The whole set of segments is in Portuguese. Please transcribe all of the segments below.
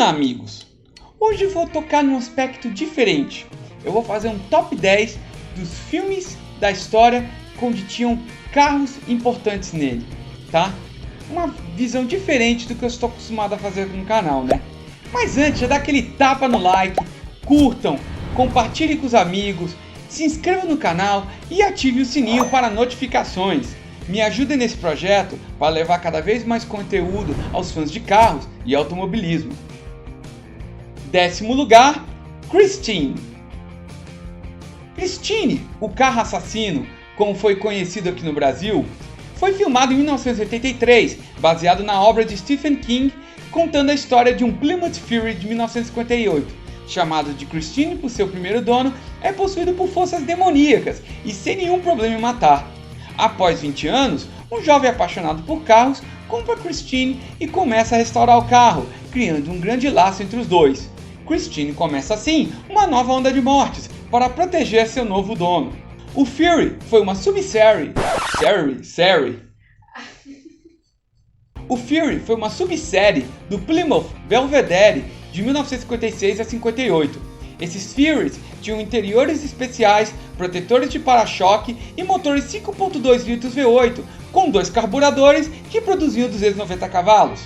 Olá amigos, hoje vou tocar num aspecto diferente. Eu vou fazer um top 10 dos filmes da história onde tinham carros importantes nele, tá? Uma visão diferente do que eu estou acostumado a fazer no canal, né? Mas antes, já dá aquele tapa no like, curtam, compartilhem com os amigos, se inscrevam no canal e ative o sininho para notificações. Me ajudem nesse projeto para levar cada vez mais conteúdo aos fãs de carros e automobilismo. 10º lugar, Christine. Christine, o carro assassino, como foi conhecido aqui no Brasil, foi filmado em 1983, baseado na obra de Stephen King, contando a história de um Plymouth Fury de 1958, chamado de Christine por seu primeiro dono, é possuído por forças demoníacas e sem nenhum problema em matar. Após 20 anos, um jovem apaixonado por carros compra Christine e começa a restaurar o carro, criando um grande laço entre os dois. Christine começa assim uma nova onda de mortes para proteger seu novo dono. O Fury foi uma subsérie do Plymouth Belvedere de 1956 a 58. Esses Furies tinham interiores especiais, protetores de para-choque e motores 5.2 litros V8 com 2 carburadores que produziam 290 cavalos.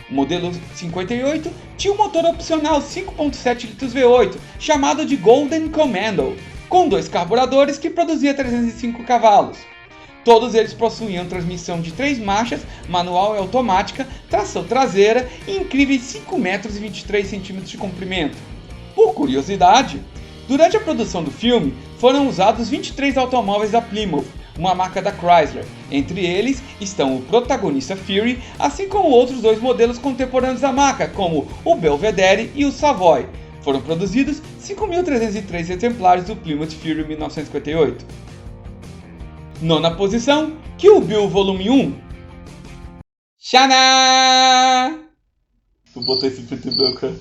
O modelo 58 tinha um motor opcional 5.7 litros V8 chamado de Golden Commando, com 2 carburadores que produzia 305 cavalos. Todos eles possuíam transmissão de 3 marchas, manual e automática, tração traseira e incríveis 5 metros e 23 centímetros de comprimento. Por curiosidade, durante a produção do filme foram usados 23 automóveis da Plymouth, uma marca da Chrysler. Entre eles estão o protagonista Fury, assim como outros 2 modelos contemporâneos da marca, como o Belvedere e o Savoy. Foram produzidos 5.303 exemplares do Plymouth Fury 1958. 9ª posição, Kill Bill Volume 1. Xaná! Vou botar esse preto branco.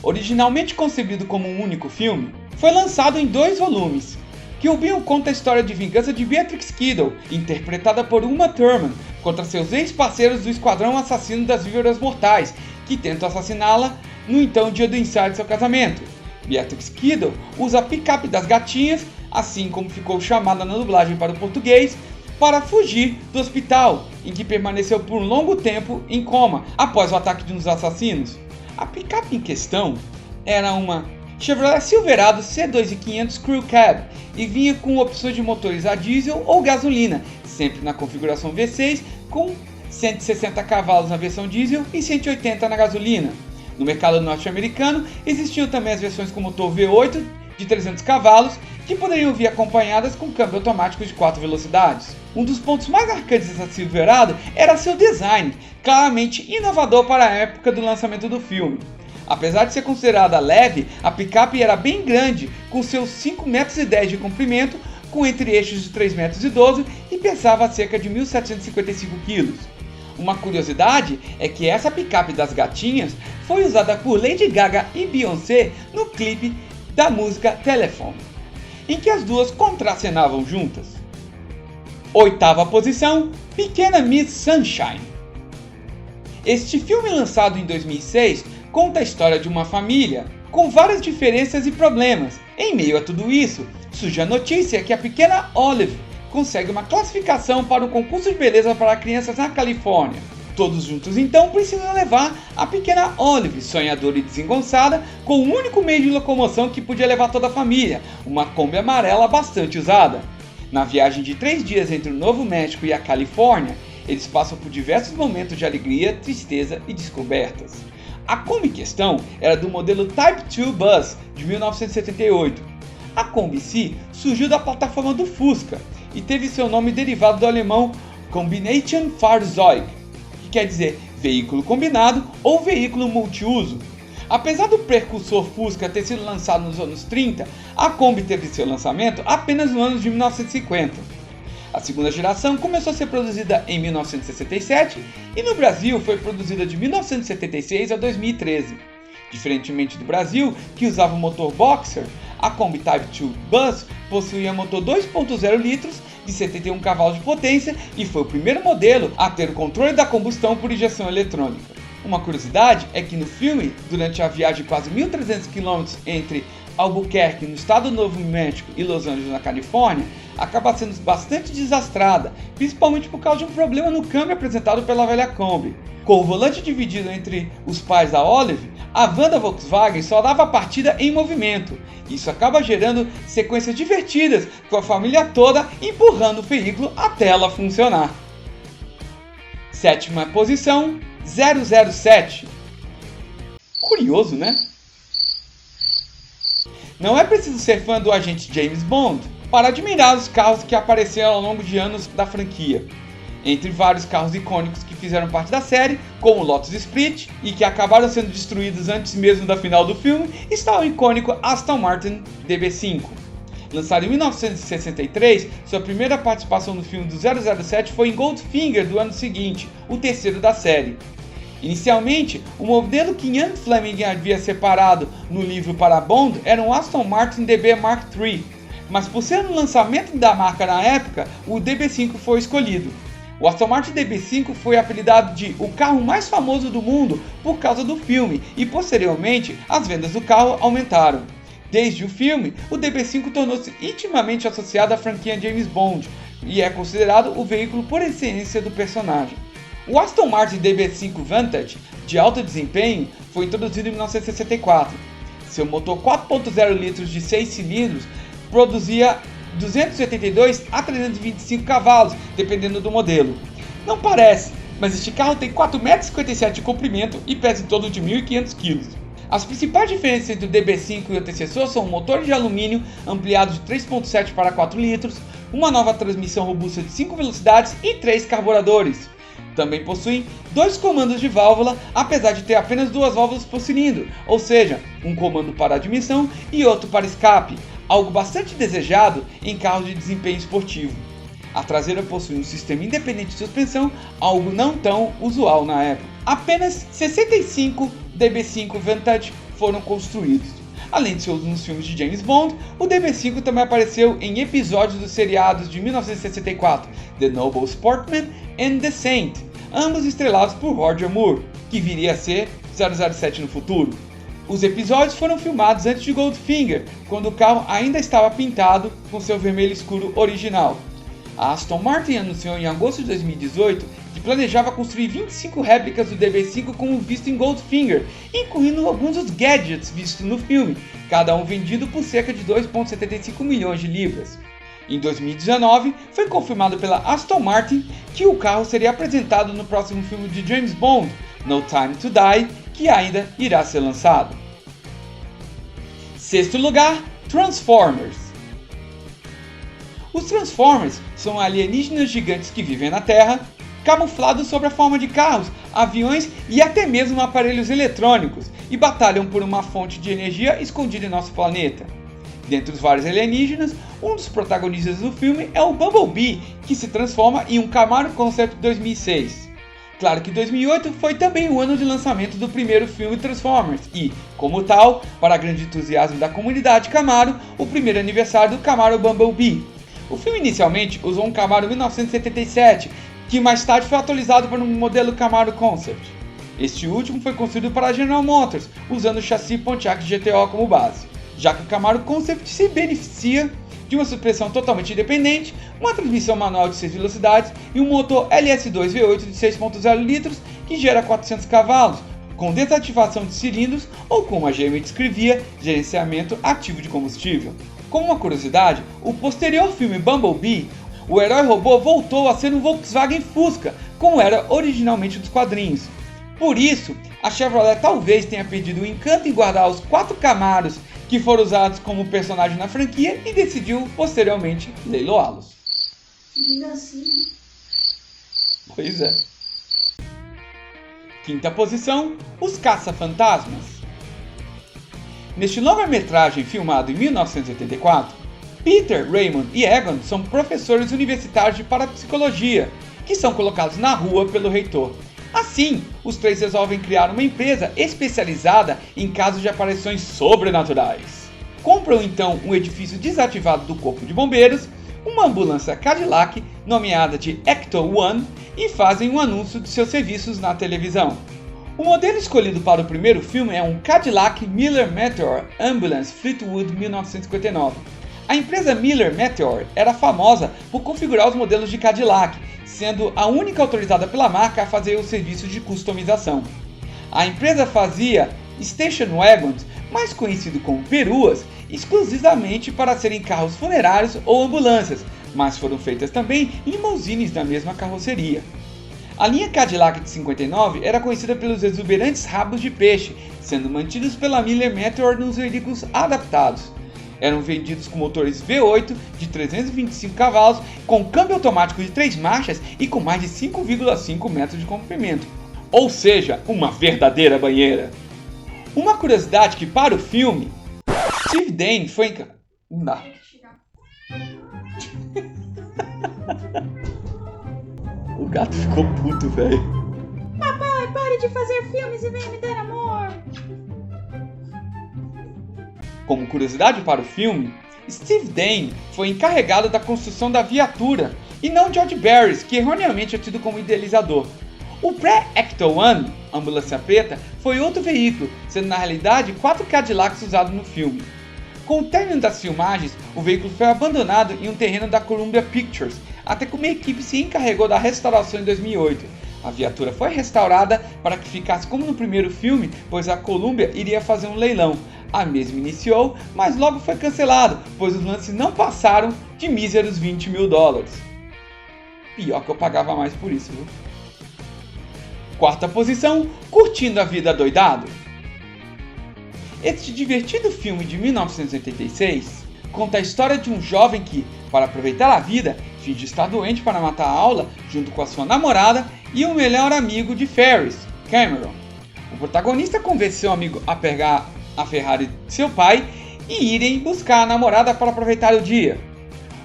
Originalmente concebido como um único filme, foi lançado em 2 volumes. Kill Bill conta a história de vingança de Beatrix Kiddo, interpretada por Uma Thurman, contra seus ex-parceiros do Esquadrão Assassino das Víboras Mortais, que tentam assassiná-la no então dia do ensaio de seu casamento. Beatrix Kiddo usa a picape das gatinhas, assim como ficou chamada na dublagem para o português, para fugir do hospital, em que permaneceu por um longo tempo em coma após o ataque de um dos assassinos. A picape em questão era uma Chevrolet Silverado C2500 Crew Cab e vinha com opções de motores a diesel ou gasolina, sempre na configuração V6 com 160 cavalos na versão diesel e 180 na gasolina. No mercado norte-americano existiam também as versões com motor V8 de 300 cavalos que poderiam vir acompanhadas com câmbio automático de 4 velocidades. Um dos pontos mais marcantes dessa Silverado era seu design, claramente inovador para a época do lançamento do filme. Apesar de ser considerada leve, a picape era bem grande, com seus 5,10 metros de comprimento, com entre-eixos de 3,12 metros e pesava cerca de 1.755 kg. Uma curiosidade é que essa picape das gatinhas foi usada por Lady Gaga e Beyoncé no clipe da música Telephone, em que as duas contracenavam juntas. 8ª posição, Pequena Miss Sunshine. Este filme, lançado em 2006, conta a história de uma família com várias diferenças e problemas. Em meio a tudo isso, surge a notícia que a pequena Olive consegue uma classificação para um concurso de beleza para crianças na Califórnia. Todos juntos então precisam levar a pequena Olive, sonhadora e desengonçada, com o único meio de locomoção que podia levar toda a família, uma Kombi amarela bastante usada. Na viagem de 3 dias entre o Novo México e a Califórnia, eles passam por diversos momentos de alegria, tristeza e descobertas. A Kombi em questão era do modelo Type 2 Bus de 1978. A Kombi em si surgiu da plataforma do Fusca e teve seu nome derivado do alemão Kombination Fahrzeug, que quer dizer veículo combinado ou veículo multiuso. Apesar do precursor Fusca ter sido lançado nos anos 30, a Kombi teve seu lançamento apenas no ano de 1950. A segunda geração começou a ser produzida em 1967 e no Brasil foi produzida de 1976 a 2013. Diferentemente do Brasil, que usava o motor Boxer, a Kombi Type 2 Bus possuía motor 2.0 litros de 71 cavalos de potência e foi o primeiro modelo a ter o controle da combustão por injeção eletrônica. Uma curiosidade é que no filme, durante a viagem de quase 1.300 km entre Albuquerque, no estado do Novo México, e Los Angeles, na Califórnia, acaba sendo bastante desastrada, principalmente por causa de um problema no câmbio apresentado pela velha Kombi. Com o volante dividido entre os pais da Olive, a van da Volkswagen só dava a partida em movimento. Isso acaba gerando sequências divertidas, com a família toda empurrando o veículo até ela funcionar. Sétima posição, 007. Curioso, né? Não é preciso ser fã do agente James Bond para admirar os carros que apareceram ao longo de anos da franquia. Entre vários carros icônicos que fizeram parte da série, como o Lotus Split, e que acabaram sendo destruídos antes mesmo da final do filme, está o icônico Aston Martin DB5. Lançado em 1963, sua primeira participação no filme do 007 foi em Goldfinger do ano seguinte, o terceiro da série. Inicialmente, o modelo que Ian Fleming havia separado no livro para Bond era um Aston Martin DB Mark III, mas por ser um lançamento da marca na época, o DB5 foi escolhido. O Aston Martin DB5 foi apelidado de o carro mais famoso do mundo por causa do filme e posteriormente as vendas do carro aumentaram. Desde o filme, o DB5 tornou-se intimamente associado à franquia James Bond e é considerado o veículo por excelência do personagem. O Aston Martin DB5 Vantage, de alto desempenho, foi introduzido em 1964. Seu motor 4.0 litros de 6 cilindros produzia 282 a 325 cavalos, dependendo do modelo. Não parece, mas este carro tem 4,57 m de comprimento e pesa em torno de 1.500 kg. As principais diferenças entre o DB5 e o antecessor são um motor de alumínio ampliado de 3.7 para 4 litros, uma nova transmissão robusta de 5 velocidades e 3 carburadores. Também possuem 2 comandos de válvula, apesar de ter apenas 2 válvulas por cilindro, ou seja, um comando para admissão e outro para escape, algo bastante desejado em carros de desempenho esportivo. A traseira possui um sistema independente de suspensão, algo não tão usual na época. Apenas 65 DB5 Vantage foram construídos. Além de seu uso nos filmes de James Bond, o DB5 também apareceu em episódios dos seriados de 1964, The Noble Sportsman e The Saint, ambos estrelados por Roger Moore, que viria a ser 007 no futuro. Os episódios foram filmados antes de Goldfinger, quando o carro ainda estava pintado com seu vermelho escuro original. A Aston Martin anunciou em agosto de 2018 que planejava construir 25 réplicas do DB5 como visto em Goldfinger, incluindo alguns dos gadgets vistos no filme, cada um vendido por cerca de 2,75 milhões de libras. Em 2019, foi confirmado pela Aston Martin que o carro seria apresentado no próximo filme de James Bond, No Time to Die, que ainda irá ser lançado. Sexto lugar, Transformers. Os Transformers são alienígenas gigantes que vivem na Terra, camuflados sob a forma de carros, aviões e até mesmo aparelhos eletrônicos, e batalham por uma fonte de energia escondida em nosso planeta. Dentre os vários alienígenas, um dos protagonistas do filme é o Bumblebee, que se transforma em um Camaro Concept 2006. Claro que 2008 foi também o ano de lançamento do primeiro filme Transformers e, como tal, para grande entusiasmo da comunidade Camaro, o primeiro aniversário do Camaro Bumblebee. O filme inicialmente usou um Camaro 1977, que mais tarde foi atualizado para um modelo Camaro Concept. Este último foi construído para a General Motors, usando o chassi Pontiac GTO como base, já que o Camaro Concept se beneficia de uma suspensão totalmente independente, uma transmissão manual de 6 velocidades e um motor LS2 V8 de 6.0 litros que gera 400 cavalos, com desativação de cilindros ou, como a GM descrevia, gerenciamento ativo de combustível. Como uma curiosidade, o posterior filme Bumblebee, o herói robô voltou a ser um Volkswagen Fusca, como era originalmente dos quadrinhos. Por isso, a Chevrolet talvez tenha perdido o encanto em guardar os 4 Camaros que foram usados como personagem na franquia e decidiu posteriormente leiloá-los. Pois é. Quinta posição, Os Caça-Fantasmas. Neste longa-metragem filmado em 1984, Peter, Raymond e Egon são professores universitários de parapsicologia, que são colocados na rua pelo reitor. Assim, os 3 resolvem criar uma empresa especializada em casos de aparições sobrenaturais. Compram então um edifício desativado do Corpo de Bombeiros, uma ambulância Cadillac nomeada de Ecto One e fazem um anúncio de seus serviços na televisão. O modelo escolhido para o primeiro filme é um Cadillac Miller Meteor Ambulance Fleetwood 1959. A empresa Miller Meteor era famosa por configurar os modelos de Cadillac, sendo a única autorizada pela marca a fazer os serviços de customização. A empresa fazia station wagons, mais conhecido como peruas, exclusivamente para serem carros funerários ou ambulâncias, mas foram feitas também limousines da mesma carroceria. A linha Cadillac de 59 era conhecida pelos exuberantes rabos de peixe, sendo mantidos pela Miller Meteor nos veículos adaptados. Eram vendidos com motores V8 de 325 cavalos, com câmbio automático de 3 marchas e com mais de 5,5 metros de comprimento. Ou seja, uma verdadeira banheira. Uma curiosidade que para o filme, Steve Dane foi Não dá. O gato ficou puto, velho. Papai, pare de fazer filmes e venha me dar amor. Como curiosidade para o filme, Steve Dane foi encarregado da construção da viatura e não George Barris, que erroneamente é tido como idealizador. O Pre-Ecto One, ambulância preta, foi outro veículo, sendo na realidade 4 Cadillacs usados no filme. Com o término das filmagens, o veículo foi abandonado em um terreno da Columbia Pictures, até que uma equipe se encarregou da restauração em 2008. A viatura foi restaurada para que ficasse como no primeiro filme, pois a Columbia iria fazer um leilão. A mesma iniciou, mas logo foi cancelado, pois os lances não passaram de míseros $20 mil. Pior que eu pagava mais por isso, viu? Quarta posição, Curtindo a Vida Doidado. Este divertido filme de 1986 conta a história de um jovem que, para aproveitar a vida, finge estar doente para matar a aula junto com a sua namorada e o melhor amigo de Ferris, Cameron. O protagonista convenceu o amigo a pegar a Ferrari de seu pai e irem buscar a namorada para aproveitar o dia.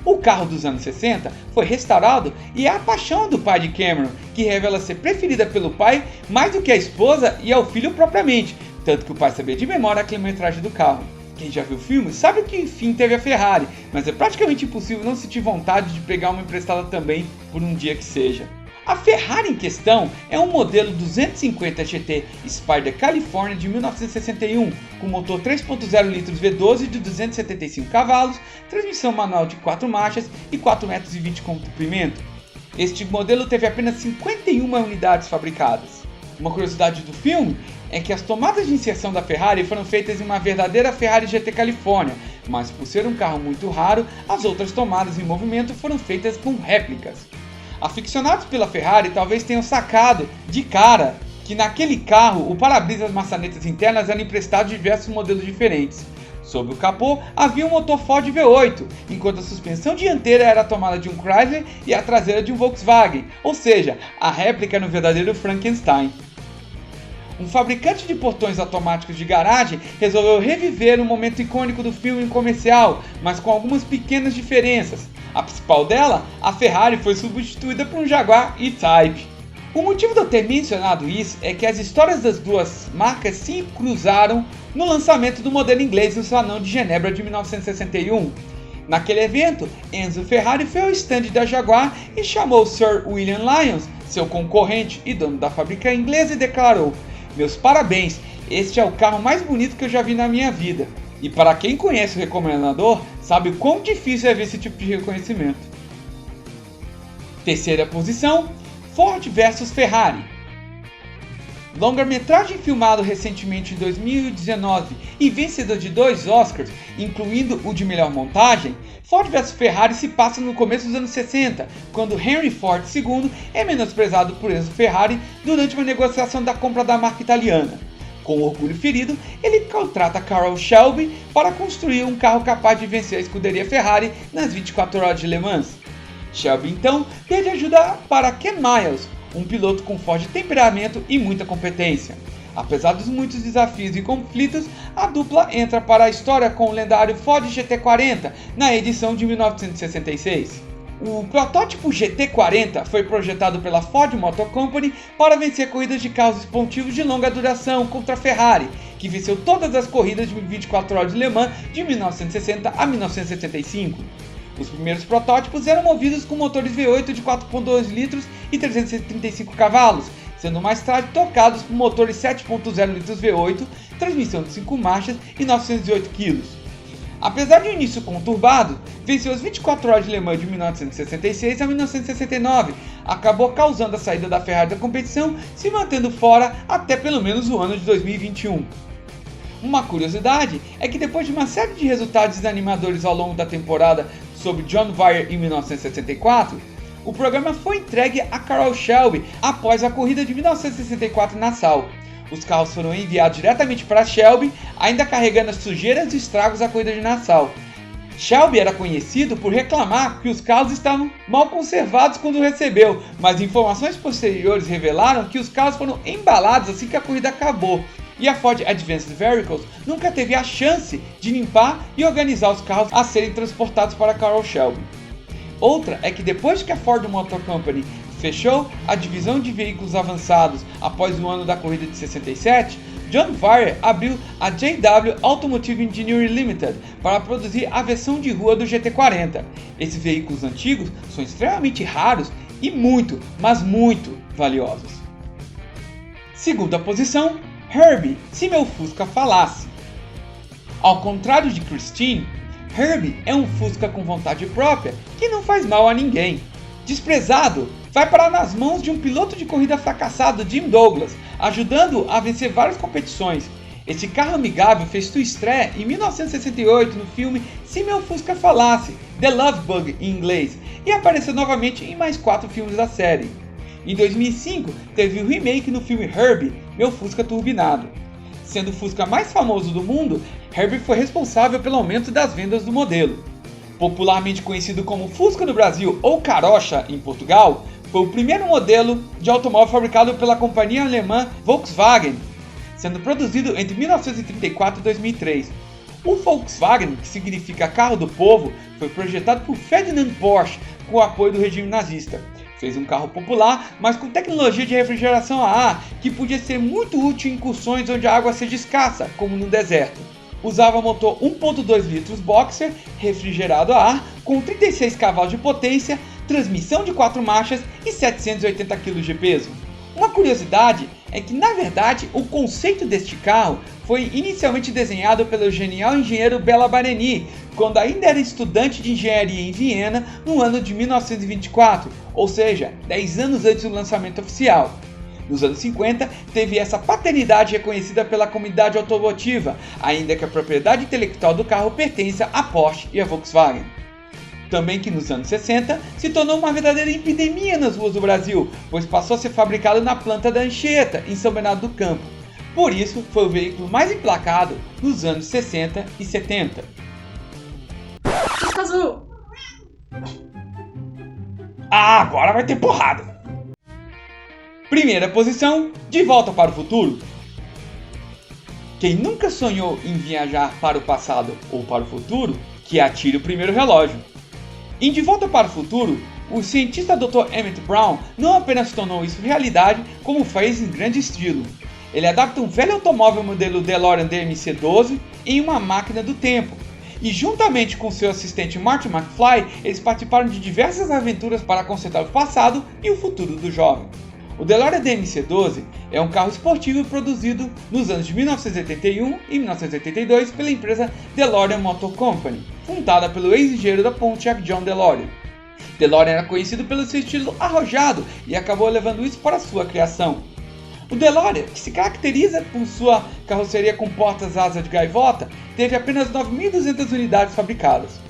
O carro dos anos 60 foi restaurado e é a paixão do pai de Cameron, que revela ser preferida pelo pai mais do que a esposa e ao filho propriamente, tanto que o pai sabia de memória a quilometragem do carro. Quem já viu o filme sabe que enfim teve a Ferrari, mas é praticamente impossível não sentir vontade de pegar uma emprestada também por um dia que seja. A Ferrari em questão é um modelo 250 GT Spider California de 1961, com motor 3.0 litros V12 de 275 cavalos, transmissão manual de 4 marchas e 4,20 metros de comprimento. Este modelo teve apenas 51 unidades fabricadas. Uma curiosidade do filme é que as tomadas de inserção da Ferrari foram feitas em uma verdadeira Ferrari GT California, mas por ser um carro muito raro, as outras tomadas em movimento foram feitas com réplicas. Aficionados pela Ferrari talvez tenham sacado de cara que naquele carro o para-brisa e as maçanetas internas eram emprestados de diversos modelos diferentes. Sob o capô havia um motor Ford V8, enquanto a suspensão dianteira era a tomada de um Chrysler e a traseira de um Volkswagen, ou seja, a réplica no verdadeiro Frankenstein. Um fabricante de portões automáticos de garagem resolveu reviver um momento icônico do filme comercial, mas com algumas pequenas diferenças. A principal dela, a Ferrari foi substituída por um Jaguar E-Type. O motivo de eu ter mencionado isso é que as histórias das duas marcas se cruzaram no lançamento do modelo inglês no Salão de Genebra de 1961. Naquele evento, Enzo Ferrari foi ao estande da Jaguar e chamou Sir William Lyons, seu concorrente e dono da fábrica inglesa, e declarou: "Meus parabéns, este é o carro mais bonito que eu já vi na minha vida." E para quem conhece o recomendador, sabe o quão difícil é ver esse tipo de reconhecimento. Terceira posição, Ford vs Ferrari. Longa-metragem filmado recentemente em 2019 e vencedor de 2 Oscars, incluindo o de melhor montagem, Ford vs Ferrari se passa no começo dos anos 60, quando Henry Ford II é menosprezado por Enzo Ferrari durante uma negociação da compra da marca italiana. Com orgulho ferido, ele contrata Carroll Shelby para construir um carro capaz de vencer a escuderia Ferrari nas 24 horas de Le Mans. Shelby então pede ajuda para Ken Miles, um piloto com forte temperamento e muita competência. Apesar dos muitos desafios e conflitos, a dupla entra para a história com o lendário Ford GT40 na edição de 1966. O protótipo GT40 foi projetado pela Ford Motor Company para vencer corridas de carros esportivos de longa duração contra a Ferrari, que venceu todas as corridas de 24 horas de Le Mans de 1960 a 1975. Os primeiros protótipos eram movidos com motores V8 de 4.2 litros e 335 cavalos, sendo mais tarde trocados por motores 7.0 litros V8, transmissão de 5 marchas e 908 kg. Apesar de um início conturbado, venceu as 24 horas de Le Mans de 1966 a 1969, acabou causando a saída da Ferrari da competição, se mantendo fora até pelo menos o ano de 2021. Uma curiosidade é que depois de uma série de resultados desanimadores ao longo da temporada sobre John Wyer em 1964, o programa foi entregue a Carroll Shelby após a corrida de 1964 em Nassau. Os carros foram enviados diretamente para Shelby, ainda carregando as sujeiras e estragos da corrida de Nassau. Shelby era conhecido por reclamar que os carros estavam mal conservados quando recebeu, mas informações posteriores revelaram que os carros foram embalados assim que a corrida acabou, e a Ford Advanced Vehicles nunca teve a chance de limpar e organizar os carros a serem transportados para Carroll Shelby. Outra é que depois que a Ford Motor Company fechou a divisão de veículos avançados após o ano da corrida de 67, John Wyer abriu a JW Automotive Engineering Limited para produzir a versão de rua do GT40. Esses veículos antigos são extremamente raros e muito, mas muito valiosos. Segunda posição, Herbie, Se Meu Fusca Falasse. Ao contrário de Christine, Herbie é um Fusca com vontade própria que não faz mal a ninguém. Desprezado, vai parar nas mãos de um piloto de corrida fracassado, Jim Douglas, ajudando-o a vencer várias competições. Esse carro amigável fez sua estreia em 1968 no filme Se Meu Fusca Falasse, The Love Bug em inglês, e apareceu novamente em mais 4 filmes da série. Em 2005, teve o remake no filme Herbie, Meu Fusca Turbinado. Sendo o Fusca mais famoso do mundo, Herbie foi responsável pelo aumento das vendas do modelo. Popularmente conhecido como Fusca no Brasil ou Carocha em Portugal, foi o primeiro modelo de automóvel fabricado pela companhia alemã Volkswagen, sendo produzido entre 1934 e 2003. O Volkswagen, que significa carro do povo, foi projetado por Ferdinand Porsche com o apoio do regime nazista. Fez um carro popular, mas com tecnologia de refrigeração a ar, que podia ser muito útil em incursões onde a água seja escassa, como no deserto. Usava motor 1.2 litros boxer, refrigerado a ar, com 36 cavalos de potência, transmissão de 4 marchas e 780 kg de peso. Uma curiosidade é que, na verdade, o conceito deste carro foi inicialmente desenhado pelo genial engenheiro Béla Bareni, quando ainda era estudante de engenharia em Viena no ano de 1924, ou seja, 10 anos antes do lançamento oficial. Nos anos 50, teve essa paternidade reconhecida pela comunidade automotiva, ainda que a propriedade intelectual do carro pertença a Porsche e a Volkswagen. Também que nos anos 60 se tornou uma verdadeira epidemia nas ruas do Brasil, pois passou a ser fabricado na planta da Anchieta, em São Bernardo do Campo. Por isso, foi o veículo mais emplacado nos anos 60 e 70. Fusca azul. Ah, agora vai ter porrada! Primeira posição, De Volta para o Futuro. Quem nunca sonhou em viajar para o passado ou para o futuro, que atire o primeiro relógio. Em De Volta para o Futuro, o cientista Dr. Emmett Brown não apenas tornou isso realidade, como fez em grande estilo. Ele adapta um velho automóvel modelo DeLorean DMC-12 em uma máquina do tempo, e juntamente com seu assistente Marty McFly, eles participaram de diversas aventuras para consertar o passado e o futuro do jovem. O DeLorean DMC-12 é um carro esportivo produzido nos anos de 1981 e 1982 pela empresa DeLorean Motor Company, fundada pelo ex-engenheiro da Pontiac John DeLorean. DeLorean era conhecido pelo seu estilo arrojado e acabou levando isso para sua criação. O DeLorean, que se caracteriza por sua carroceria com portas-asa de gaivota, teve apenas 9.200 unidades fabricadas.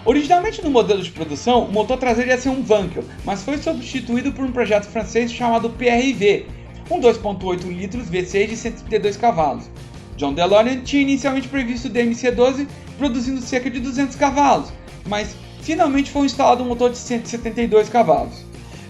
Originalmente no modelo de produção, o motor traseiro ia ser um Wankel, mas foi substituído por um projeto francês chamado PRV, um 2.8 litros V6 de 132 cavalos. John DeLorean tinha inicialmente previsto o DMC-12 produzindo cerca de 200 cavalos, mas finalmente foi instalado um motor de 172 cavalos.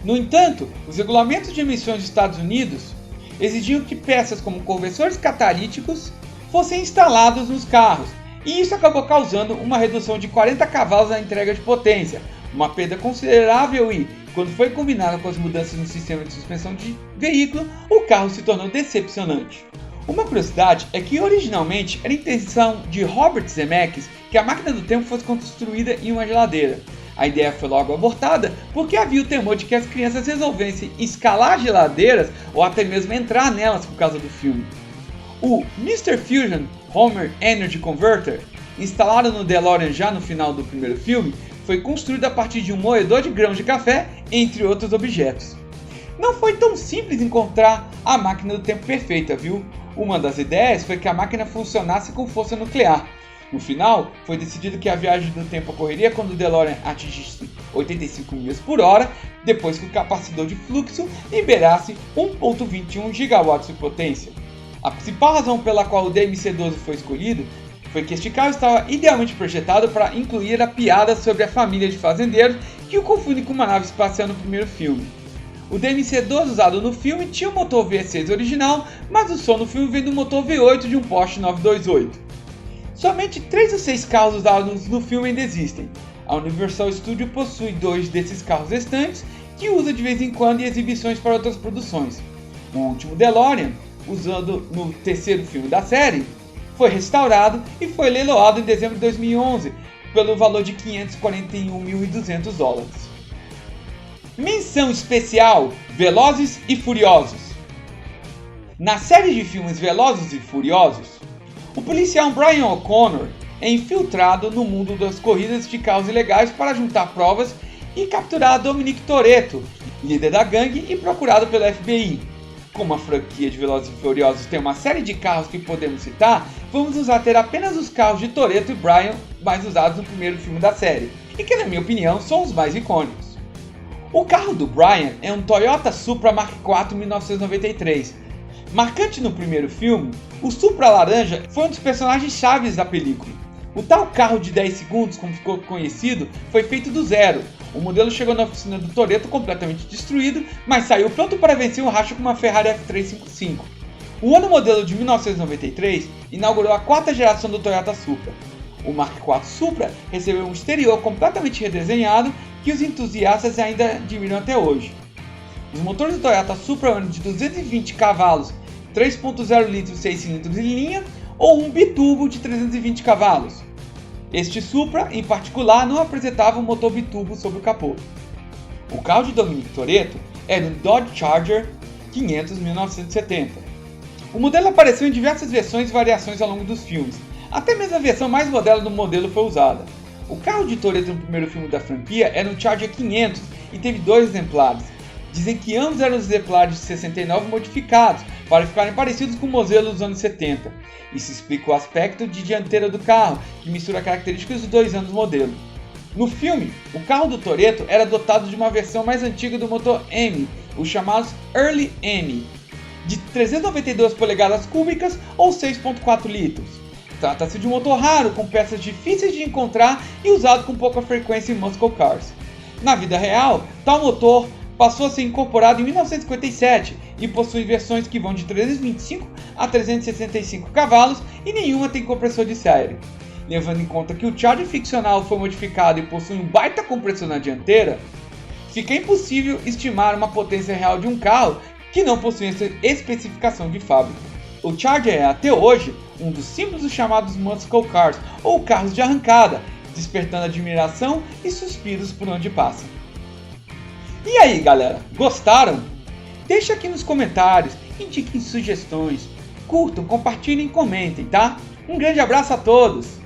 No entanto, os regulamentos de emissões dos Estados Unidos exigiam que peças como conversores catalíticos fossem instalados nos carros, e isso acabou causando uma redução de 40 cavalos na entrega de potência, uma perda considerável e, quando foi combinada com as mudanças no sistema de suspensão de veículo, o carro se tornou decepcionante. Uma curiosidade é que originalmente era a intenção de Robert Zemeckis que a máquina do tempo fosse construída em uma geladeira, A ideia foi logo abortada porque havia o temor de que as crianças resolvessem escalar geladeiras ou até mesmo entrar nelas por causa do filme. O Mr. Fusion Homer Energy Converter, instalado no DeLorean já no final do primeiro filme, foi construído a partir de um moedor de grãos de café, entre outros objetos. Não foi tão simples encontrar a máquina do tempo perfeita, viu? Uma das ideias foi que a máquina funcionasse com força nuclear. No final, foi decidido que a viagem do tempo ocorreria quando o DeLorean atingisse 85 milhas por hora, depois que o capacitor de fluxo liberasse 1,21 gigawatts de potência. A principal razão pela qual o DMC-12 foi escolhido foi que este carro estava idealmente projetado para incluir a piada sobre a família de fazendeiros que o confunde com uma nave espacial no primeiro filme. O DMC-12 usado no filme tinha o motor V6 original, mas o som no filme vem do motor V8 de um Porsche 928. Somente 3 dos 6 carros usados no filme ainda existem. A Universal Studios possui 2 desses carros restantes, que usa de vez em quando em exibições para outras produções. O último DeLorean, usado no terceiro filme da série, foi restaurado e foi leiloado em dezembro de 2011 pelo valor de $541.200. Menção especial: Velozes e Furiosos. Na série de filmes Velozes e Furiosos, o policial Brian O'Connor é infiltrado no mundo das corridas de carros ilegais para juntar provas e capturar Dominic Toretto, líder da gangue e procurado pelo FBI. Como a franquia de Velozes e Furiosos tem uma série de carros que podemos citar, vamos usar ter apenas os carros de Toretto e Brian mais usados no primeiro filme da série, e que na minha opinião são os mais icônicos. O carro do Brian é um Toyota Supra Mark IV 1993. Marcante no primeiro filme, o Supra laranja foi um dos personagens chaves da película. O tal carro de 10 segundos, como ficou conhecido, foi feito do zero. O modelo chegou na oficina do Toretto completamente destruído, mas saiu pronto para vencer um racha com uma Ferrari F355. O ano modelo de 1993 inaugurou a 4ª geração do Toyota Supra. O Mark IV Supra recebeu um exterior completamente redesenhado que os entusiastas ainda admiram até hoje. Os motores do Toyota Supra eram de 220 cavalos, 3.0 litros 6 cilindros em linha ou um biturbo de 320 cavalos. Este Supra, em particular, não apresentava um motor biturbo sobre o capô. O carro de Dominic Toretto era um Dodge Charger 500 1970. O modelo apareceu em diversas versões e variações ao longo dos filmes, até mesmo a versão mais moderna do modelo foi usada. O carro de Toretto no primeiro filme da franquia era um Charger 500 e teve 2 exemplares. Dizem que ambos eram os exemplares de 69 modificados para ficarem parecidos com o modelo dos anos 70. Isso explica o aspecto de dianteira do carro, que mistura características dos 2 anos modelo. No filme, o carro do Toretto era dotado de uma versão mais antiga do motor M, os chamados Early M, de 392 polegadas cúbicas ou 6.4 litros. Trata-se de um motor raro, com peças difíceis de encontrar e usado com pouca frequência em muscle cars. Na vida real, tal motor passou a ser incorporado em 1957 e possui versões que vão de 325 a 365 cavalos e nenhuma tem compressor de série. Levando em conta que o Charger ficcional foi modificado e possui um baita compressor na dianteira, fica impossível estimar uma potência real de um carro que não possui essa especificação de fábrica. O Charger é até hoje um dos símbolos dos chamados muscle cars ou carros de arrancada, despertando admiração e suspiros por onde passa. E aí galera, gostaram? Deixe aqui nos comentários, indiquem sugestões, curtam, compartilhem e comentem, tá? Um grande abraço a todos!